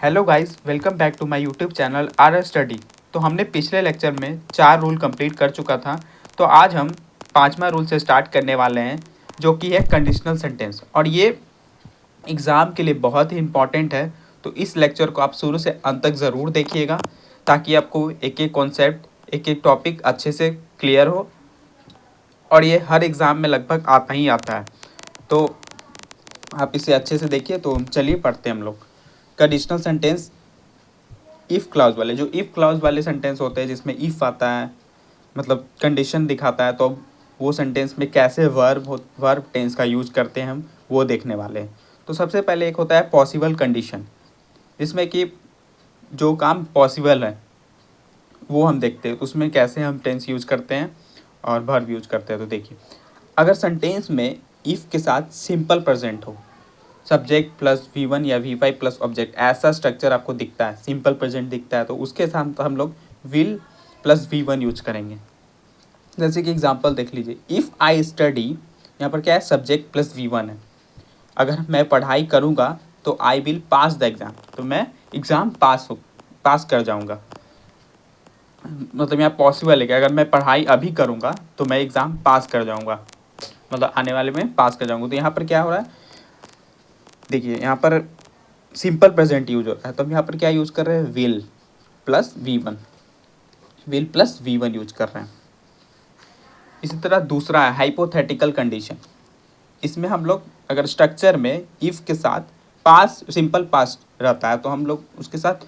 Hello guys, welcome back to my YouTube channel R study. तो हमने पिछले lecture में 4 रूल कंप्लीट कर चुका था। तो आज हम 5वां रूल से स्टार्ट करने वाले हैं, जो कि है कंडीशनल सेंटेंस। और ये एग्ज़ाम के लिए बहुत ही इंपॉर्टेंट है। तो इस लेक्चर को आप शुरू से अंत तक ज़रूर देखिएगा, ताकि आपको एक एक कॉन्सेप्ट, एक एक टॉपिक अच्छे से क्लियर हो। और ये हर एग्ज़ाम में लगभग आता ही आता है, तो आप इसे अच्छे से देखिए। तो चलिए पढ़ते हैं हम लोग कंडीशनल सेंटेंस। इफ़ क्लाउज वाले, जो इफ़ क्लाउज वाले सेंटेंस होते हैं जिसमें इफ़ आता है, मतलब कंडीशन दिखाता है, तो वो सेंटेंस में कैसे वर्ब टेंस का यूज करते हैं हम वो देखने वाले हैं। तो सबसे पहले एक होता है पॉसिबल कंडीशन, जिसमें कि जो काम पॉसिबल है वो हम देखते हैं, उसमें कैसे हम टेंस यूज करते हैं और वर्ब यूज करते हैं। तो देखिए, अगर सेंटेंस में इफ़ के साथ सिंपल प्रेजेंट हो, सब्जेक्ट प्लस V1 या V5 प्लस ऑब्जेक्ट, ऐसा स्ट्रक्चर आपको दिखता है, सिंपल प्रेजेंट दिखता है, तो उसके साथ हम लोग विल प्लस V1 यूज करेंगे। जैसे कि एग्जांपल देख लीजिए, इफ़ आई स्टडी, यहाँ पर क्या है, सब्जेक्ट प्लस V1 है। अगर मैं पढ़ाई करूँगा तो I will pass the exam, तो मैं एग्ज़ाम पास कर जाऊँगा। मतलब यहाँ पॉसिबल है कि अगर मैं पढ़ाई अभी करूँगा तो मैं एग्ज़ाम पास कर जाऊँगा, मतलब आने वाले में पास कर जाऊँगा। तो यहाँ पर क्या हो रहा है, देखिए यहाँ पर सिंपल प्रेजेंट यूज हो रहा है, तो हम यहाँ पर क्या यूज़ कर रहे हैं, will plus V1, will plus V1 use कर रहे हैं। इसी तरह दूसरा है हाइपोथेटिकल कंडीशन। इसमें हम लोग अगर स्ट्रक्चर में इफ़ के साथ पास, सिंपल पास रहता है, तो हम लोग उसके साथ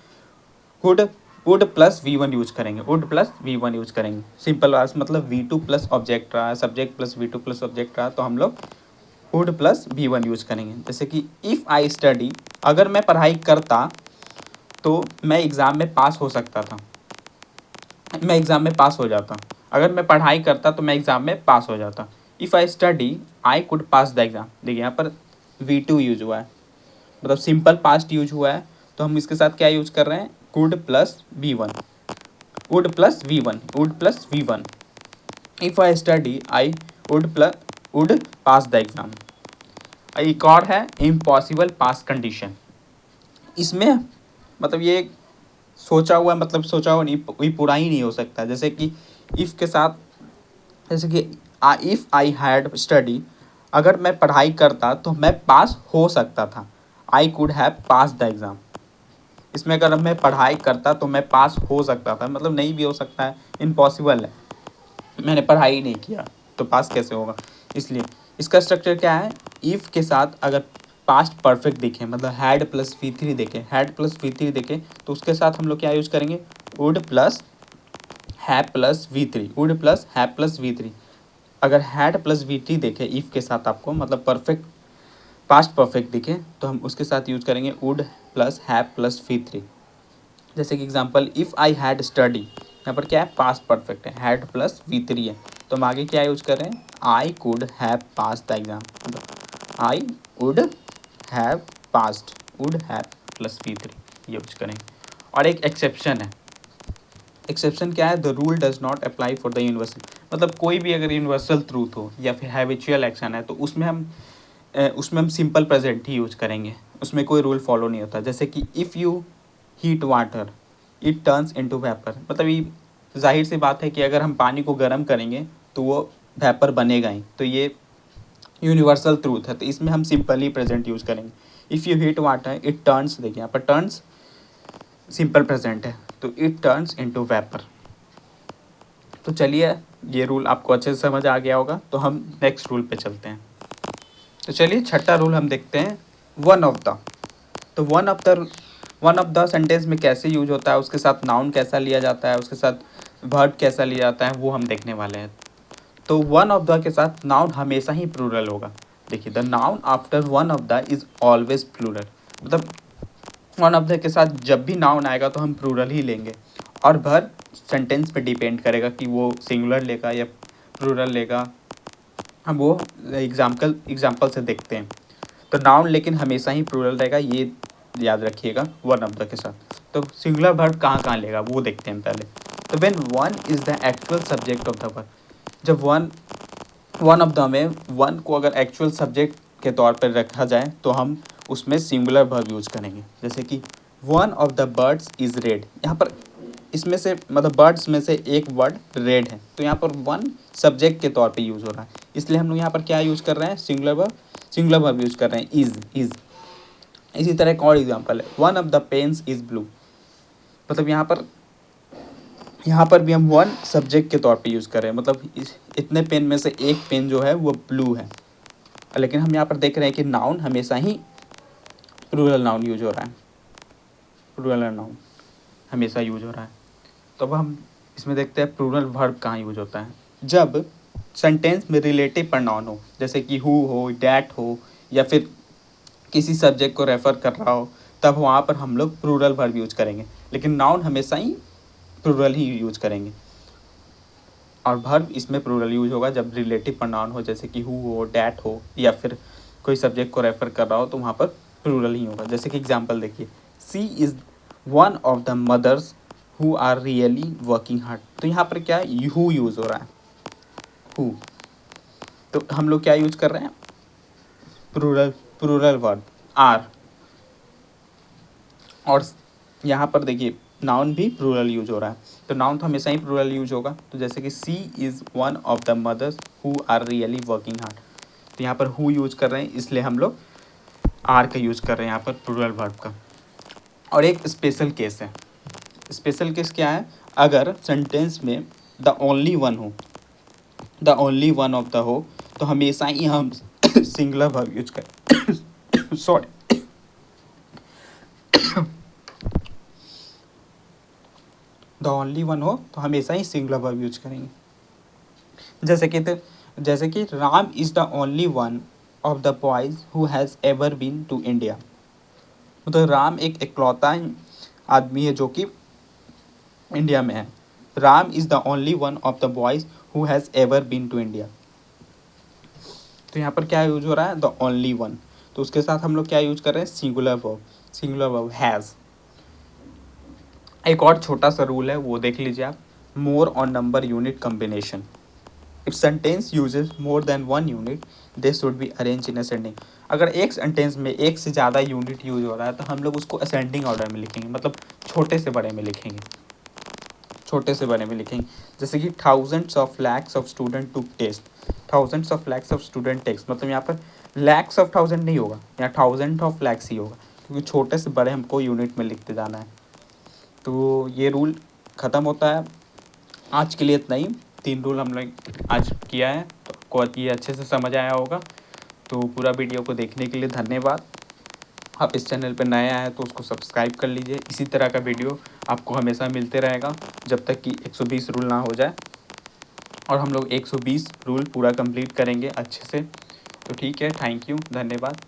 वुड प्लस V1 यूज करेंगे, वुड प्लस V1 यूज करेंगे। सिंपल पास मतलब V2 प्लस ऑब्जेक्ट रहा, subject plus V2 plus object रहा, तो हम लोग वुड प्लस V1 यूज करेंगे। जैसे कि इफ़ आई स्टडी, अगर मैं पढ़ाई करता तो मैं एग्ज़ाम में पास हो सकता था, मैं एग्ज़ाम में पास हो जाता। अगर मैं पढ़ाई करता तो मैं एग्ज़ाम में पास हो जाता। If I study I could pass the exam. देखिए यहाँ पर V2 यूज हुआ है, मतलब सिंपल पास्ट यूज हुआ है, तो हम इसके साथ क्या यूज कर रहे हैं, could plus V1, would plus V1, would plus V1। If I study I would pass the exam. एक और है इम्पॉसिबल पास कंडीशन। इसमें मतलब ये सोचा हुआ, मतलब सोचा हुआ नहीं, ये पूरा ही नहीं हो सकता। जैसे कि इफ़ के साथ, जैसे कि इफ़ आई हैड स्टडी, अगर मैं पढ़ाई करता तो मैं पास हो सकता था, I could have pass the exam. इसमें अगर मैं पढ़ाई करता तो मैं पास हो सकता था, मतलब नहीं भी हो सकता है, इम्पॉसिबल है, मैंने पढ़ाई नहीं किया तो पास कैसे होगा। इसलिए इसका स्ट्रक्चर क्या है, इफ़ के साथ अगर पास्ट परफेक्ट देखें, मतलब हैड प्लस V3 देखें, हैड प्लस V3 देखें, तो उसके साथ हम लोग क्या यूज़ करेंगे, would plus have plus V3, would plus have plus V3। अगर हैड प्लस V3 देखें इफ़ के साथ आपको, मतलब परफेक्ट पास्ट परफेक्ट दिखे, तो हम उसके साथ यूज़ करेंगे would plus have plus V3। जैसे कि example, if I had study, यहाँ पर क्या है, पास्ट परफेक्ट है, हैड प्लस V3 है, तो हम आगे क्या यूज कर रहे हैं, I could have pass the exam, I would have passed, would have plus V3 use करेंगे। और एक एक्सेप्शन है, एक्सेप्शन क्या है, the rule does not apply for the universal, मतलब कोई भी अगर यूनिवर्सल ट्रूथ हो या फिर हैबिचुअल एक्शन है, तो उसमें हम सिंपल प्रेजेंट ही यूज करेंगे, उसमें कोई रूल फॉलो नहीं होता। जैसे कि if you heat water it turns into vapour, मतलब ये जाहिर सी बात है कि अगर हम पानी को गर्म करेंगे तो वो वेपर बनेगा ही, तो ये यूनिवर्सल ट्रूथ है, तो इसमें हम सिंपली प्रेजेंट यूज करेंगे। If you heat water it turns, देखिए यहाँ पर टर्न्स सिंपल प्रेजेंट है, तो इट टर्न्स इनटू वेपर। तो चलिए, ये रूल आपको अच्छे से समझ आ गया होगा, तो हम नेक्स्ट रूल पे चलते हैं। तो चलिए छठा रूल हम देखते हैं, वन ऑफ द। तो वन ऑफ द सेंटेंस में कैसे यूज होता है, उसके साथ नाउन कैसा लिया जाता है, उसके साथ वर्ब कैसा लिया जाता है, वो हम देखने वाले हैं। तो वन ऑफ द के साथ नाउन हमेशा ही प्लूरल होगा। देखिए, the noun after one of the is always plural, मतलब वन ऑफ द के साथ जब भी नाउन आएगा तो हम प्लूरल ही लेंगे। और वर्ब सेंटेंस पे डिपेंड करेगा कि वो सिंगुलर लेगा या प्लूरल लेगा, हम वो एग्जाम्पल से देखते हैं। तो नाउन लेकिन हमेशा ही प्लूरल रहेगा, ये याद रखिएगा वन ऑफ द के साथ। तो सिंगुलर वर्ब कहाँ कहाँ लेगा वो देखते हैं पहले। तो when one is the actual subject of the verb, जब वन ऑफ द में वन को अगर एक्चुअल सब्जेक्ट के तौर पर रखा जाए तो हम उसमें सिंगुलर वर्ब यूज करेंगे। जैसे कि one of the birds is red. यहाँ पर इसमें से मतलब बर्ड्स में से एक वर्ड रेड है, तो यहाँ पर वन सब्जेक्ट के तौर पे यूज़ हो रहा है, इसलिए हम लोग यहाँ पर क्या यूज़ कर रहे हैं, सिंगुलर वर्ब यूज़ कर रहे हैं, इज। इसी तरह एक और एग्जांपल है, one of the pens is blue. मतलब यहाँ पर भी हम वन सब्जेक्ट के तौर पे यूज़ कर रहे हैं, मतलब इतने पेन में से एक पेन जो है वो ब्लू है। लेकिन हम यहाँ पर देख रहे हैं कि नाउन हमेशा ही प्लूरल नाउन यूज हो रहा है, प्लूरल नाउन हमेशा यूज हो रहा है। तो अब हम इसमें देखते हैं प्लूरल वर्ब कहाँ यूज होता है, जब सेंटेंस में रिलेटिव प्रोनाउन हो, जैसे कि हु हो, डैट हो, या फिर किसी सब्जेक्ट को रेफर कर रहा हो, तब वहाँ पर हम लोग प्लूरल वर्ब यूज करेंगे। लेकिन नाउन हमेशा ही प्लूरल ही यूज करेंगे, और वर्ब इसमें प्लूरल यूज होगा जब रिलेटिव प्रोनाउन हो, जैसे कि हु हो, डैट हो, या फिर कोई सब्जेक्ट को रेफर कर रहा हो, तो वहाँ पर प्लूरल ही होगा। जैसे कि एग्जांपल देखिए, she is one of the mothers who are really working hard. तो यहाँ पर क्या है, हु यूज़ हो रहा है, हु। तो हम लोग क्या यूज कर रहे हैं, प्लूरल वर्ब आर। और यहाँ पर देखिए नाउन भी प्लूरल यूज हो रहा है, तो नाउन तो हमेशा ही प्लूरल यूज होगा। तो जैसे कि she is one of the mothers who are really working hard, तो यहाँ पर हु यूज कर रहे हैं, इसलिए हम लोग आर का यूज कर रहे हैं यहाँ पर प्लूरल वर्ब का। और एक स्पेशल केस है, स्पेशल केस क्या है, अगर सेंटेंस में द ओनली वन हो, the only one of the हो, तो हमेशा ही हम सिंगुलर वर्ब यूज करें सॉरी द ओनली वन हो तो हमेशा ही सिंगुलर वर्ब यूज करेंगे। जैसे कि Ram is the only one of the boys who has ever been to India. तो राम एक इकलौता आदमी है जो कि इंडिया में है। Ram is the only one of the boys who has ever been to India. तो यहाँ पर क्या यूज हो रहा है, द ओनली वन, तो उसके साथ हम लोग क्या यूज कर रहे हैं, सिंगुलर वर्ब हैज़। एक और छोटा सा रूल है, वो देख लीजिए आप, more on number unit combination. If sentence uses more than one unit they should be arrange in ascending. अगर एक सेंटेंस में एक से ज़्यादा यूनिट यूज हो रहा है तो हम लोग उसको असेंडिंग ऑर्डर में लिखेंगे, मतलब छोटे से बड़े में लिखेंगे, छोटे से बड़े में लिखेंगे। जैसे कि thousands of lakhs of student took test, thousands of lakhs of student text, मतलब यहाँ पर लैक्स ऑफ थाउजेंड नहीं होगा, यहाँ थाउजेंड ऑफ लैक्स ही होगा, क्योंकि छोटे से बड़े हमको यूनिट में लिखते जाना है। तो ये रूल ख़त्म होता है। आज के लिए इतना ही, 3 रूल हम लोग आज किया है, तो आपको ये अच्छे से समझ आया होगा। तो पूरा वीडियो को देखने के लिए धन्यवाद। आप इस चैनल पर नए आए हैं तो उसको सब्सक्राइब कर लीजिए, इसी तरह का वीडियो आपको हमेशा मिलते रहेगा जब तक कि 120 रूल ना हो जाए, और हम लोग 120 रूल पूरा कंप्लीट करेंगे अच्छे से। तो ठीक है, थैंक यू, धन्यवाद।